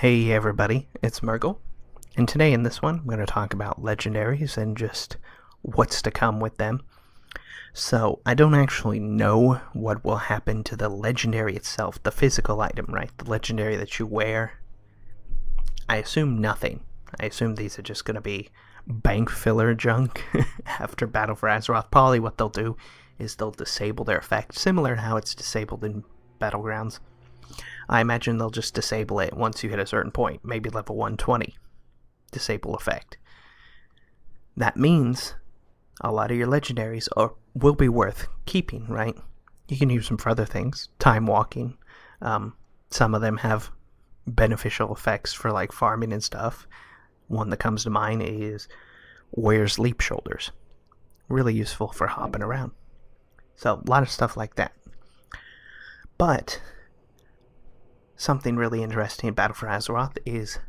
Hey everybody, it's Murgle, and today in this one I'm going to talk about legendaries and just what's to come with them. So I don't actually know what will happen to the legendary itself, the physical item, right? The legendary that you wear. I assume nothing. I assume these are just going to be bank filler junk after Battle for Azeroth. Probably what they'll do is they'll disable their effect, similar to how it's disabled in Battlegrounds. I imagine they'll just disable it once you hit a certain point, maybe level 120. Disable effect. That means a lot of your legendaries will be worth keeping, right? You can use them for other things. Time walking. Some of them have beneficial effects for like farming and stuff. One that comes to mind is Warrior's Leap Shoulders. Really useful for hopping around. So a lot of stuff like that. But something really interesting in Battle for Azeroth is,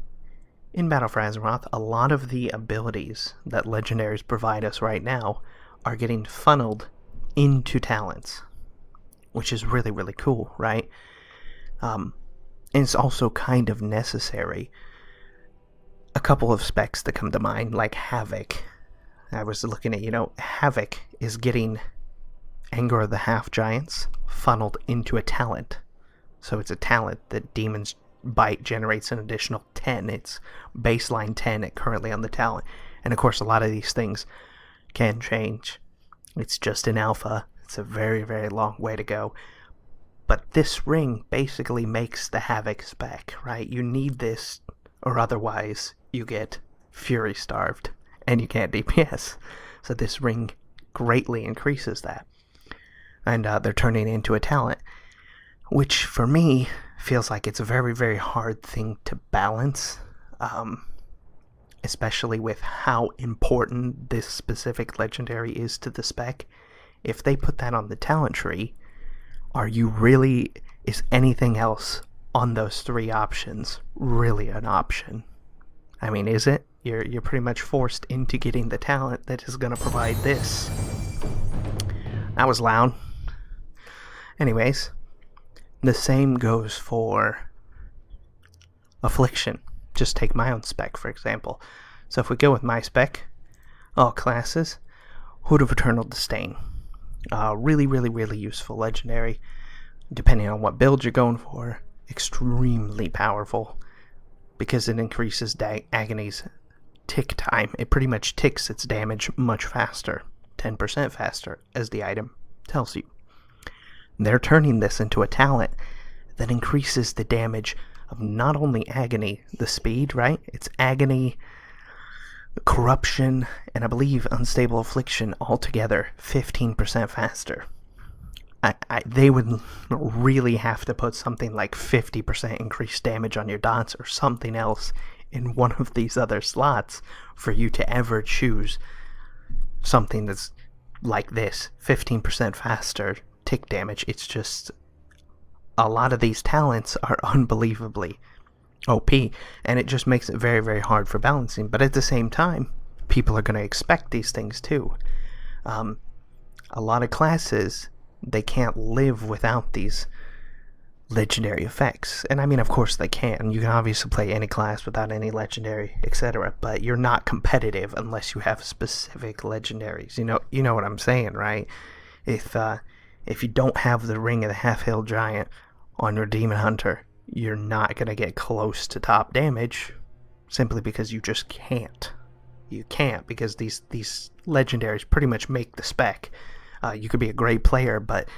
in Battle for Azeroth, a lot of the abilities that legendaries provide us right now are getting funneled into talents, which is really, really cool, right? And it's also kind of necessary. A couple of specs that come to mind, like Havoc. I was looking at, Havoc is getting Anger of the Half-Giants funneled into a talent. So it's a talent that Demon's Bite generates an additional 10. It's baseline 10 currently on the talent. And of course, a lot of these things can change. It's just in alpha. It's a very, very long way to go. But this ring basically makes the Havoc spec, right? You need this, or otherwise you get Fury starved, and you can't DPS. So this ring greatly increases that. And they're turning it into a talent, which for me feels like it's a very, very hard thing to balance, especially with how important this specific legendary is to the spec. If they put that on the talent tree, is anything else on those three options really an option? I mean, is it? You're pretty much forced into getting the talent that is going to provide this. That was loud. Anyways, the same goes for Affliction. Just take my own spec, for example. So if we go with my spec, all classes, Hood of Eternal Disdain. Really, really, really useful legendary. Depending on what build you're going for, extremely powerful, because it increases Agony's tick time. It pretty much ticks its damage much faster, 10% faster, as the item tells you. They're turning this into a talent that increases the damage of not only Agony, the speed, right? It's Agony, Corruption, and I believe Unstable Affliction altogether 15% faster. They would really have to put something like 50% increased damage on your dots or something else in one of these other slots for you to ever choose something that's like this, 15% faster tick damage. It's just, a lot of these talents are unbelievably OP, and it just makes it very, very hard for balancing. But at the same time, people are going to expect these things too. A lot of classes, they can't live without these legendary effects. And I mean, of course they can. You can obviously play any class without any legendary, etc. But you're not competitive unless you have specific legendaries. You know what I'm saying, right? If you don't have the Ring of the Half-Healed Giant on your Demon Hunter, you're not going to get close to top damage, simply because you just can't. You can't, because these legendaries pretty much make the spec. You could be a great player, but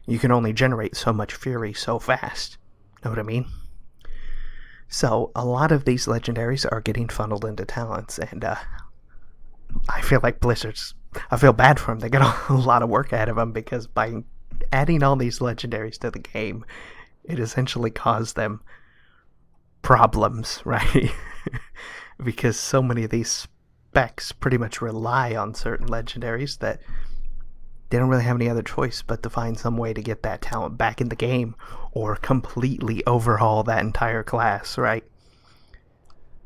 you can only generate so much fury so fast. Know what I mean? So a lot of these legendaries are getting funneled into talents, and I feel like I feel bad for them. They got a lot of work ahead of them, because by adding all these legendaries to the game, it essentially caused them problems, right? Because so many of these specs pretty much rely on certain legendaries that they don't really have any other choice but to find some way to get that talent back in the game or completely overhaul that entire class, right?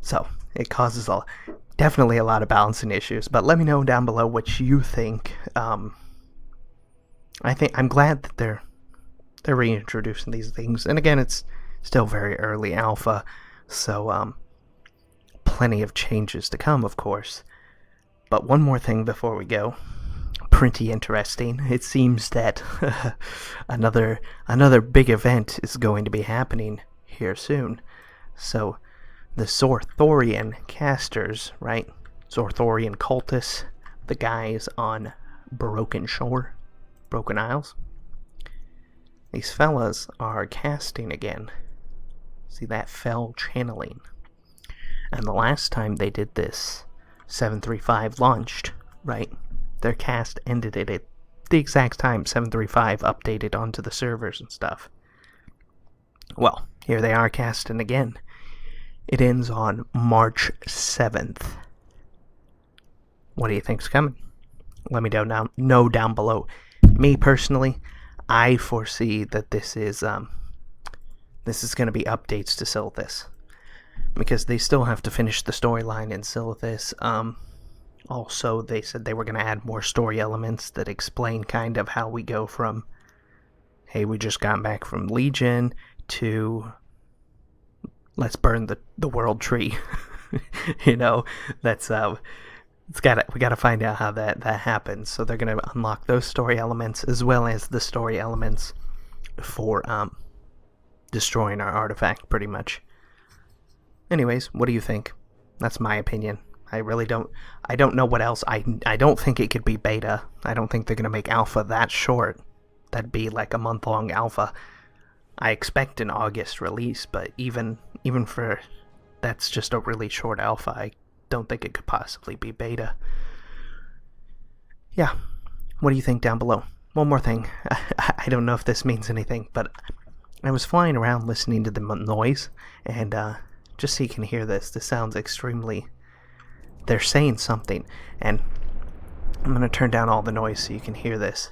So it causes definitely a lot of balancing issues. But let me know down below what you think. I'm glad that they're reintroducing these things. And again, it's still very early alpha, So, plenty of changes to come, of course. But one more thing before we go. Pretty interesting. It seems that another big event is going to be happening here soon. So, the Zorthorian casters, right? Zorthorian cultists, the guys on Broken Isles. These fellas are casting again. See that fell channeling. And the last time they did this, 735 launched, right? Their cast ended it at the exact time 735 updated onto the servers and stuff. Well, here they are casting again. It ends on March 7th. What do you think's coming? Let me know down below. Me personally, I foresee that this is going to be updates to Silithus, because they still have to finish the storyline in Silithus. Also, they said they were going to add more story elements that explain kind of how we go from, hey, we just got back from Legion, to let's burn the world tree. You know, that's we gotta find out how that happens. So they're gonna unlock those story elements as well as the story elements for destroying our artifact, pretty much. Anyways, what do you think? That's my opinion. I don't know what else. I don't think it could be beta. I don't think they're gonna make alpha that short. That'd be like a month-long alpha. I expect an August release, but even for that's just a really short alpha. I don't think it could possibly be beta. Yeah, what do you think down below? One more thing. I don't know if this means anything, but I was flying around listening to the noise, and just so you can hear this sounds extremely... They're saying something, and I'm going to turn down all the noise so you can hear this.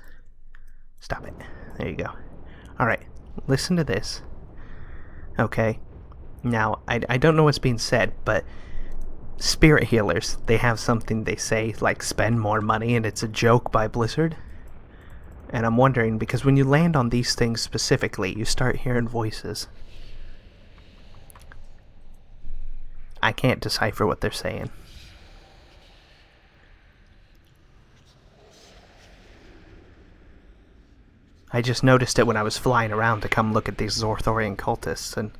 Stop it. There you go. Alright, listen to this. Okay. Now, I don't know what's being said, but spirit healers, they have something they say, like spend more money, and it's a joke by Blizzard. And I'm wondering, because when you land on these things specifically, you start hearing voices. I can't decipher what they're saying. I just noticed it when I was flying around to come look at these Zorthorian cultists. And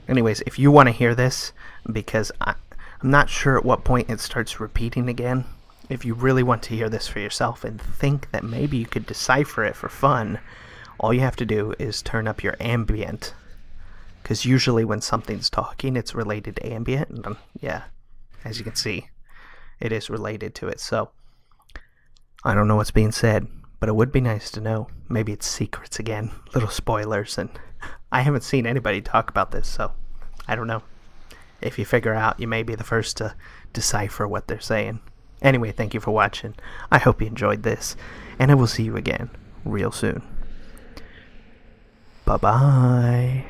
anyways, if you want to hear this, because I'm not sure at what point it starts repeating again, if you really want to hear this for yourself and think that maybe you could decipher it for fun, all you have to do is turn up your ambient. Because usually when something's talking, it's related to ambient. And yeah, as you can see, it is related to it. So, I don't know what's being said, but it would be nice to know. Maybe it's secrets again, little spoilers, and I haven't seen anybody talk about this, so I don't know. If you figure out, you may be the first to decipher what they're saying. Anyway, thank you for watching. I hope you enjoyed this, and I will see you again real soon. Bye-bye.